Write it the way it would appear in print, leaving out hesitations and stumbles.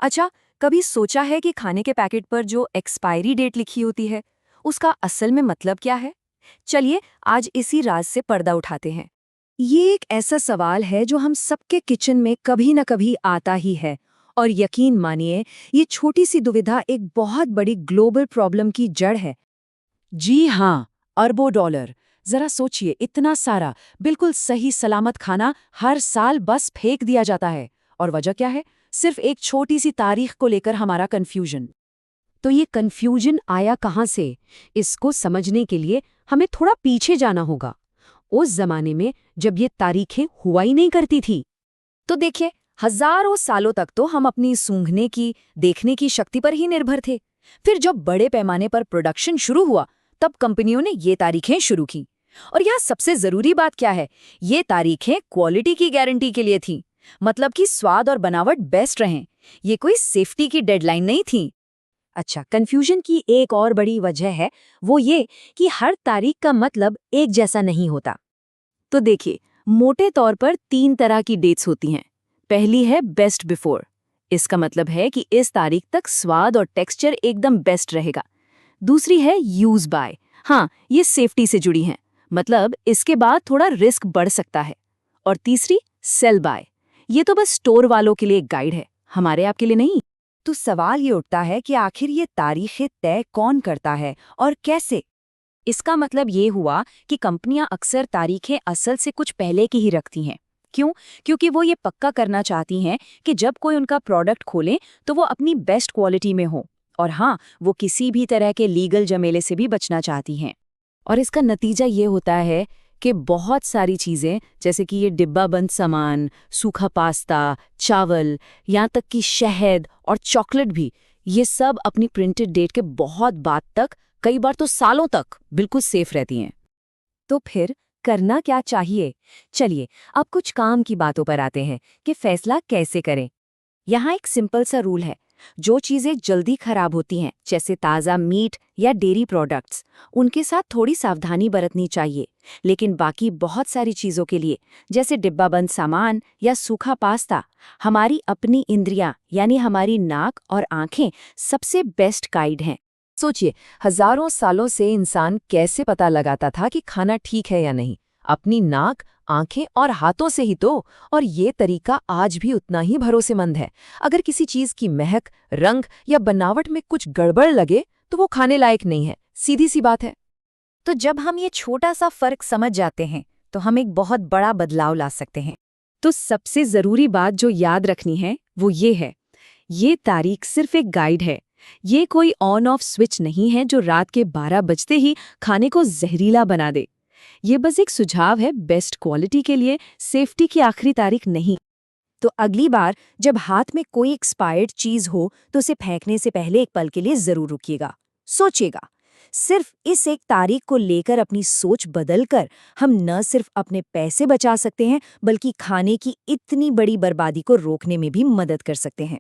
अच्छा, कभी सोचा है कि खाने के पैकेट पर जो एक्सपायरी डेट लिखी होती है, उसका असल में मतलब क्या है? चलिए, आज इसी राज से पर्दा उठाते हैं। ये एक ऐसा सवाल है जो हम सबके किचन में कभी न कभी आता ही है। और यकीन मानिए, ये छोटी सी दुविधा एक बहुत बड़ी ग्लोबल प्रॉब्लम की जड़ है। जी हाँ, अरबों डॉलर। जरा सोचिए, इतना सारा बिल्कुल सही सलामत खाना हर साल बस फेंक दिया जाता है। और वजह क्या है? सिर्फ एक छोटी सी तारीख को लेकर हमारा कन्फ्यूजन। तो ये कन्फ्यूजन आया कहाँ से? इसको समझने के लिए हमें थोड़ा पीछे जाना होगा। उस जमाने में जब ये तारीखें हुआ ही नहीं करती थी। तो देखिए, हजारों सालों तक तो हम अपनी सूंघने की, देखने की शक्ति पर ही निर्भर थे। फिर जब बड़े पैमाने पर प्रोडक्शन शुरू हुआ, तब कंपनियों ने ये तारीखें शुरू की। और यहाँ सबसे जरूरी बात क्या है? ये तारीखें क्वालिटी की गारंटी के लिए थी। मतलब कि स्वाद और बनावट बेस्ट रहें। ये कोई सेफ्टी की डेडलाइन नहीं थी। अच्छा, कन्फ्यूजन की एक और बड़ी वजह है वो ये कि हर तारीख का मतलब एक जैसा नहीं होता। तो देखिए, मोटे तौर पर 3 तरह की डेट्स होती हैं। पहली है बेस्ट बिफोर। इसका मतलब है कि इस तारीख तक स्वाद और टेक्सचर एकदम बेस्ट रहेगा। दूसरी है यूज बाय। हाँ, ये सेफ्टी से जुड़ी हैं। मतलब इसके बाद थोड़ा रिस्क बढ़ सकता है। और तीसरी सेल बाय। ये तो बस स्टोर वालों के लिए एक गाइड है, हमारे आपके लिए नहीं। तो सवाल ये उठता है कि आखिर ये तारीखें तय कौन करता है और कैसे? इसका मतलब ये हुआ कि कंपनियां अक्सर तारीखें असल से कुछ पहले की ही रखती हैं। क्यों? क्योंकि वो ये पक्का करना चाहती हैं कि जब कोई उनका प्रोडक्ट खोले तो वो अपनी बेस्ट क्वालिटी में हो। और हाँ, वो किसी भी तरह के लीगल झमेले से भी बचना चाहती हैं। और इसका नतीजा ये होता है कि बहुत सारी चीज़ें, जैसे कि ये डिब्बाबंद सामान, सूखा पास्ता, चावल, यहाँ तक कि शहद और चॉकलेट भी, ये सब अपनी प्रिंटेड डेट के बहुत बाद तक, कई बार तो सालों तक बिल्कुल सेफ रहती हैं। तो फिर करना क्या चाहिए? चलिए, अब कुछ काम की बातों पर आते हैं कि फैसला कैसे करें। यहाँ एक सिंपल सा रूल है। जो चीज़ें जल्दी खराब होती हैं, जैसे ताज़ा मीट या डेयरी प्रोडक्ट्स, उनके साथ थोड़ी सावधानी बरतनी चाहिए। लेकिन बाकी बहुत सारी चीज़ों के लिए, जैसे डिब्बाबंद सामान या सूखा पास्ता, हमारी अपनी इंद्रियां यानी हमारी नाक और आंखें सबसे बेस्ट गाइड हैं। सोचिए, हजारों सालों से इंसान कैसे पता लगाता था कि खाना ठीक है या नहीं? अपनी नाक, आंखें और हाथों से ही तो। और ये तरीका आज भी उतना ही भरोसेमंद है। अगर किसी चीज की महक, रंग या बनावट में कुछ गड़बड़ लगे तो वो खाने लायक नहीं है। सीधी सी बात है। तो जब हम ये छोटा सा फर्क समझ जाते हैं, तो हम एक बहुत बड़ा बदलाव ला सकते हैं। तो सबसे जरूरी बात जो याद रखनी है वो ये है, ये तारीख सिर्फ एक गाइड है। ये कोई ऑन ऑफ स्विच नहीं है जो रात के 12 बजते ही खाने को जहरीला बना दे। ये बस एक सुझाव है बेस्ट क्वालिटी के लिए, सेफ्टी की आखिरी तारीख नहीं। तो अगली बार जब हाथ में कोई एक्सपायर्ड चीज हो तो उसे फेंकने से पहले एक पल के लिए जरूर रुकिएगा, सोचिएगा। सिर्फ इस एक तारीख को लेकर अपनी सोच बदलकर हम न सिर्फ अपने पैसे बचा सकते हैं, बल्कि खाने की इतनी बड़ी बर्बादी को रोकने में भी मदद कर सकते हैं।